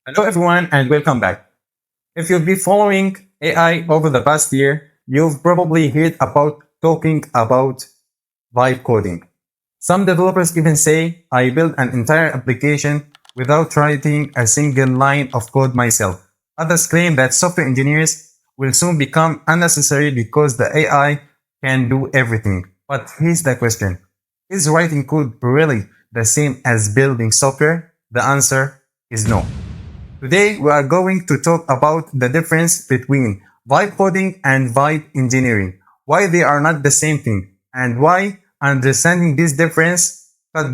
Hello, everyone, and welcome back. If you've been following AI over the past year, you've probably heard about talking about vibe coding. Some developers even say, I built an entire application without writing a single line of code myself. Others claim that software engineers will soon become unnecessary because the AI can do everything. But here's the question. Is writing code really the same as building software? The answer is no. Today, we are going to talk about the difference between vibe coding and vibe engineering, why they are not the same thing, and why understanding this difference could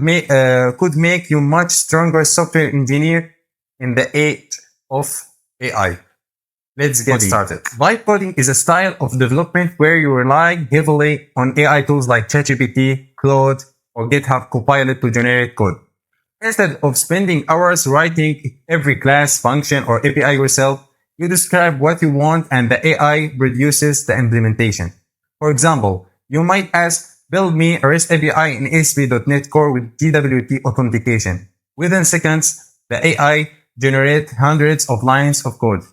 make you much stronger software engineer in the age of AI. Let's get started. Vibe coding is a style of development where you rely heavily on AI tools like ChatGPT, Claude, or GitHub Copilot to generate code. Instead of spending hours writing every class, function, or API yourself, you describe what you want and the AI produces the implementation. For example, you might ask, build me a REST API in ASP.NET Core with GWT authentication. Within seconds, the AI generates hundreds of lines of code.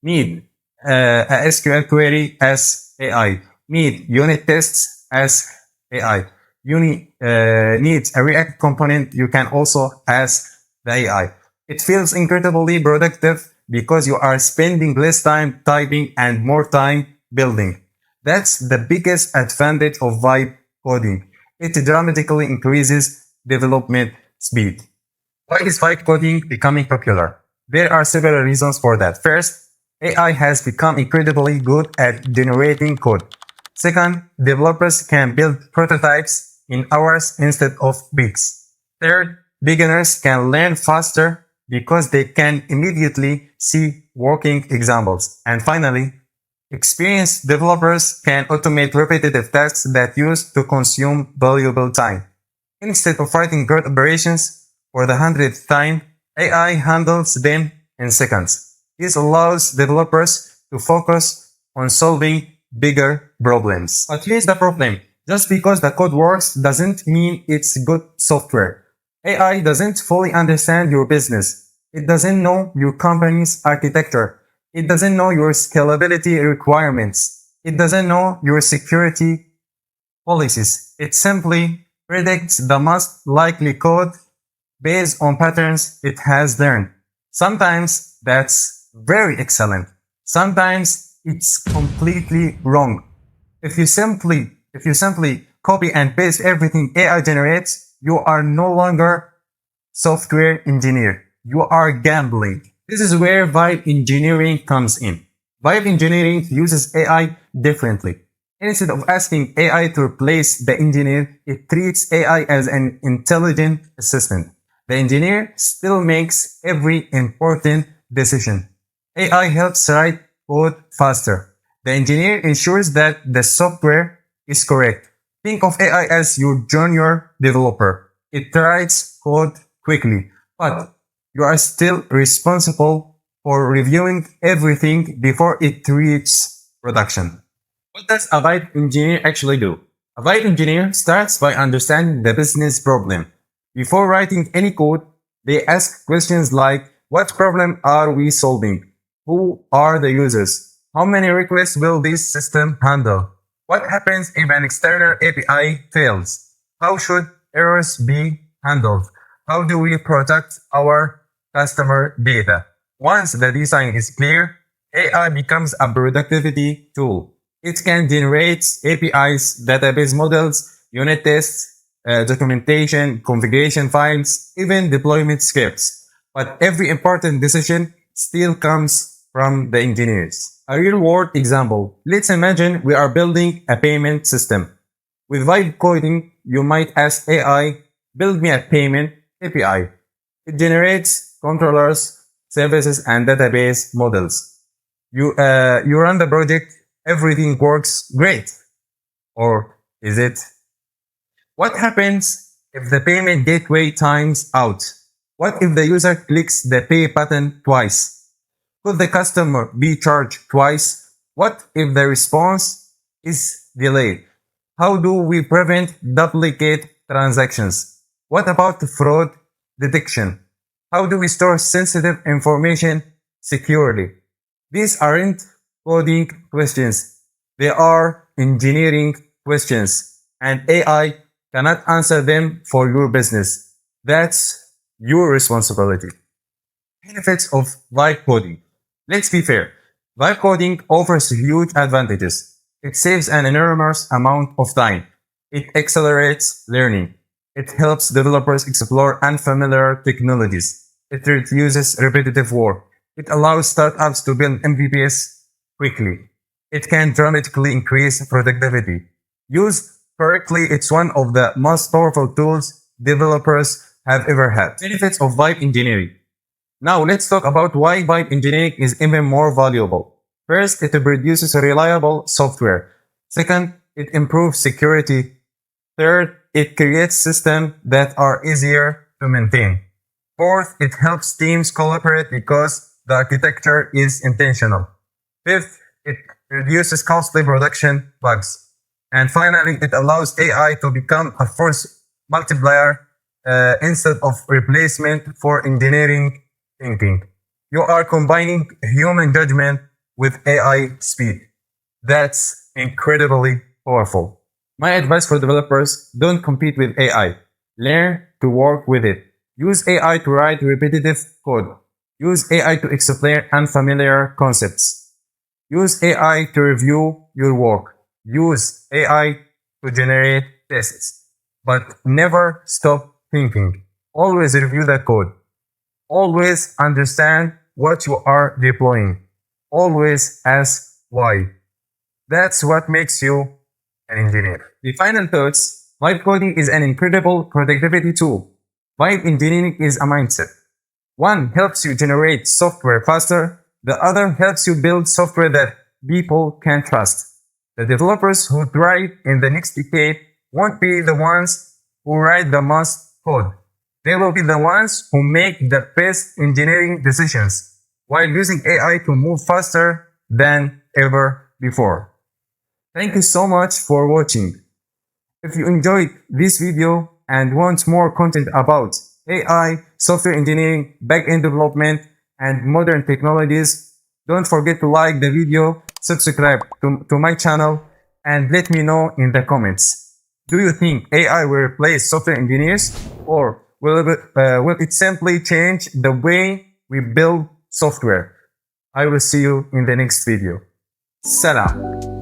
Need a SQL query as AI. Need unit tests as AI. You needs a React component, you can also ask the AI. It feels incredibly productive because you are spending less time typing and more time building. That's the biggest advantage of vibe coding. It dramatically increases development speed. Why is vibe coding becoming popular? There are several reasons for that. First, AI has become incredibly good at generating code. Second, developers can build prototypes in hours instead of weeks. Third, beginners can learn faster because they can immediately see working examples. And finally, experienced developers can automate repetitive tasks that used to consume valuable time. Instead of writing code operations for the hundredth time, AI handles them in seconds. This allows developers to focus on solving bigger problems. But here's the problem. Just because the code works doesn't mean it's good software. AI doesn't fully understand your business. It doesn't know your company's architecture. It doesn't know your scalability requirements. It doesn't know your security policies. It simply predicts the most likely code based on patterns it has learned. Sometimes that's very excellent. Sometimes it's completely wrong. If you simply copy and paste everything AI generates, you are no longer software engineer. You are gambling. This is where vibe engineering comes in. Vibe engineering uses AI differently. Instead of asking AI to replace the engineer, it treats AI as an intelligent assistant. The engineer still makes every important decision. AI helps write code faster. The engineer ensures that the software is correct. Think of AI as your junior developer. It writes code quickly, but you are still responsible for reviewing everything before it reaches production. What does a vibe engineer actually do? A vibe engineer starts by understanding the business problem. Before writing any code, they ask questions like, what problem are we solving? Who are the users? How many requests will this system handle? What happens if an external API fails? How should errors be handled? How do we protect our customer data? Once the design is clear, AI becomes a productivity tool. It can generate APIs, database models, unit tests, documentation, configuration files, even deployment scripts. But every important decision still comes from the engineers. A real world example. Let's imagine we are building a payment system. With vibe coding, you might ask AI, build me a payment API. It generates controllers, services, and database models. You run the project, everything works great. Or is it? What happens if the payment gateway times out? What if the user clicks the pay button twice? Could the customer be charged twice? What if the response is delayed? How do we prevent duplicate transactions? What about fraud detection? How do we store sensitive information securely? These aren't coding questions. They are engineering questions, and AI cannot answer them for your business. That's your responsibility. Benefits of vibe coding. Let's be fair. Vibe coding offers huge advantages. It saves an enormous amount of time. It accelerates learning. It helps developers explore unfamiliar technologies. It reduces repetitive work. It allows startups to build MVPs quickly. It can dramatically increase productivity. Used correctly, it's one of the most powerful tools developers have ever had. Benefits of vibe engineering. Now let's talk about why vibe engineering is even more valuable. First, it produces reliable software. Second, it improves security. Third, it creates systems that are easier to maintain. Fourth, it helps teams collaborate because the architecture is intentional. Fifth, it reduces costly production bugs. And finally, it allows AI to become a force multiplier instead of replacement for engineering thinking. You are combining human judgment with AI speed. That's incredibly powerful. My advice for developers, don't compete with AI. Learn to work with it. Use AI to write repetitive code. Use AI to explain unfamiliar concepts. Use AI to review your work. Use AI to generate tests. But never stop thinking. Always review the code. Always understand what you are deploying. Always ask why. That's what makes you an engineer. The final thoughts, vibe coding is an incredible productivity tool. Vibe engineering is a mindset. One helps you generate software faster, the other helps you build software that people can trust. The developers who thrive in the next decade won't be the ones who write the most code. They will be the ones who make the best engineering decisions while using AI to move faster than ever before. Thank you so much for watching. If you enjoyed this video and want more content about AI, software engineering, backend development, and modern technologies, don't forget to like the video, subscribe to my channel, and let me know in the comments. Do you think AI will replace software engineers, or will it simply change the way we build software? I will see you in the next video. Salam.